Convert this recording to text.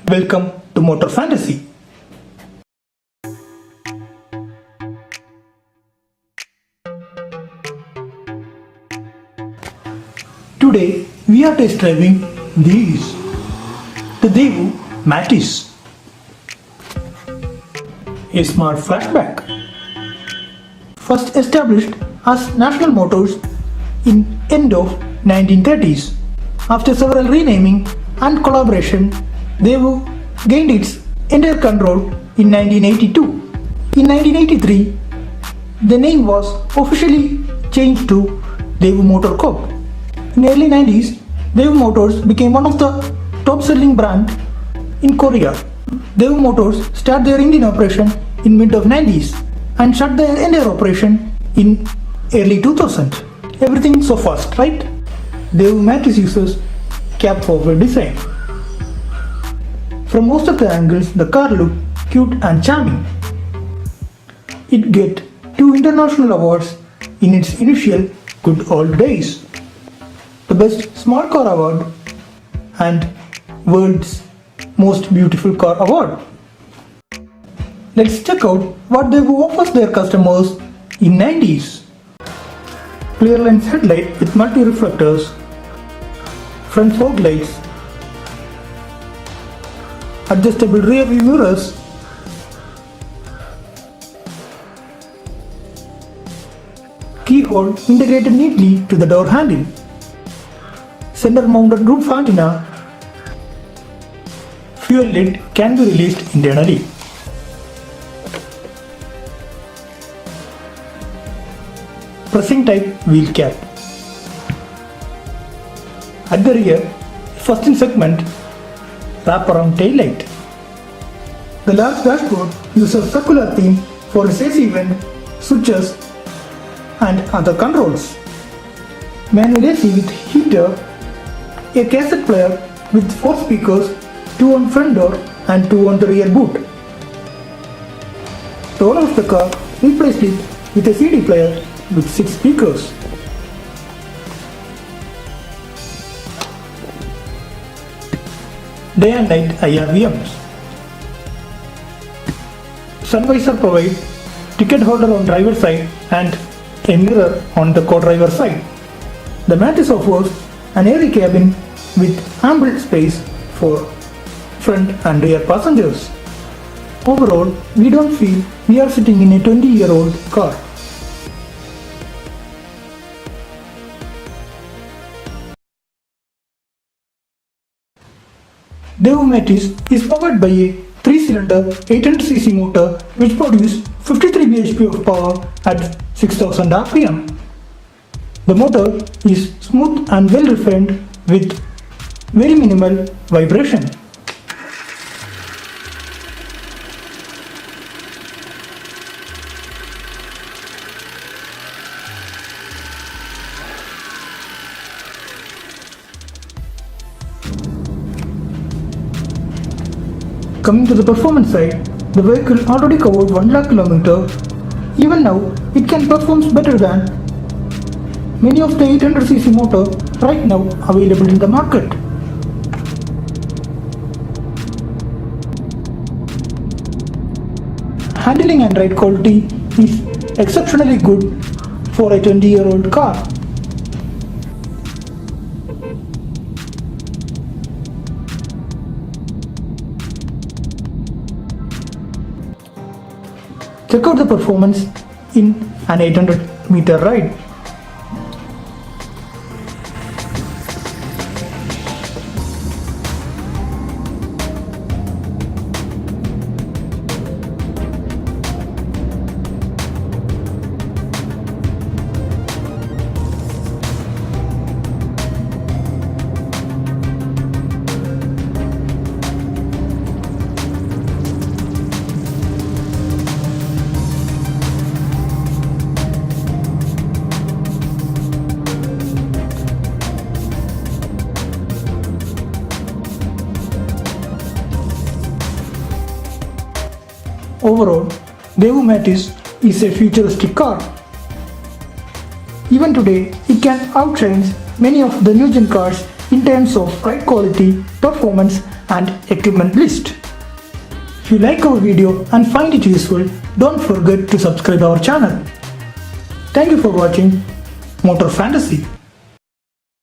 Welcome to Motor Fantasy. Today we are test driving these. The Daewoo Matiz. A smart flashback. First established as National Motors in end of 1930s. After several renaming and collaboration, Daewoo gained its entire control in 1982. In 1983, the name was officially changed to Daewoo Motor Corp. In the early 90s, Daewoo Motors became one of the top-selling brands in Korea. Daewoo Motors started their Indian operation in mid of 90s and shut their entire operation in early 2000. Everything so fast, right? Daewoo Matiz uses cab-forward design. From most of the angles, the car looked cute and charming. It got 2 international awards in its initial good old days. The Best Small Car Award and World's Most Beautiful Car Award. Let's check out what Daewoo offers their customers in 90s. Clear lens headlight with multi-reflectors, front fog lights, adjustable rear view mirrors, keyhole integrated neatly to the door handle, center mounted roof antenna, fuel lid can be released internally. Pressing type wheel cap. At the rear, first in segment wrap-around tail light. The large dashboard uses circular theme for its AC vent, switches and other controls. Manual AC with heater, a cassette player with 4 speakers, 2 on front door and 2 on the rear boot. The owner of the car replaced it with a CD player with 6 speakers. Day and night IRVMs. Sun visor provides ticket holder on driver side and a mirror on the co-driver side. The Matiz offers an airy cabin with ample space for front and rear passengers. Overall, we don't feel we are sitting in a 20-year-old car. Daewoo Matiz is powered by a 3-cylinder 800cc motor which produces 53 bhp of power at 6000 rpm. The motor is smooth and well refined with very minimal vibration. Coming to the performance side, the vehicle already covered 1 lakh km. Even now, it can perform better than many of the 800cc motor right now available in the market. Handling and ride quality is exceptionally good for a 20-year-old car. Check out the performance in an 800-meter ride. Overall, Daewoo Matiz is a futuristic car. Even today, it can outshine many of the new-gen cars in terms of ride quality, performance and equipment list. If you like our video and find it useful, don't forget to subscribe our channel. Thank you for watching Motor Fantasy.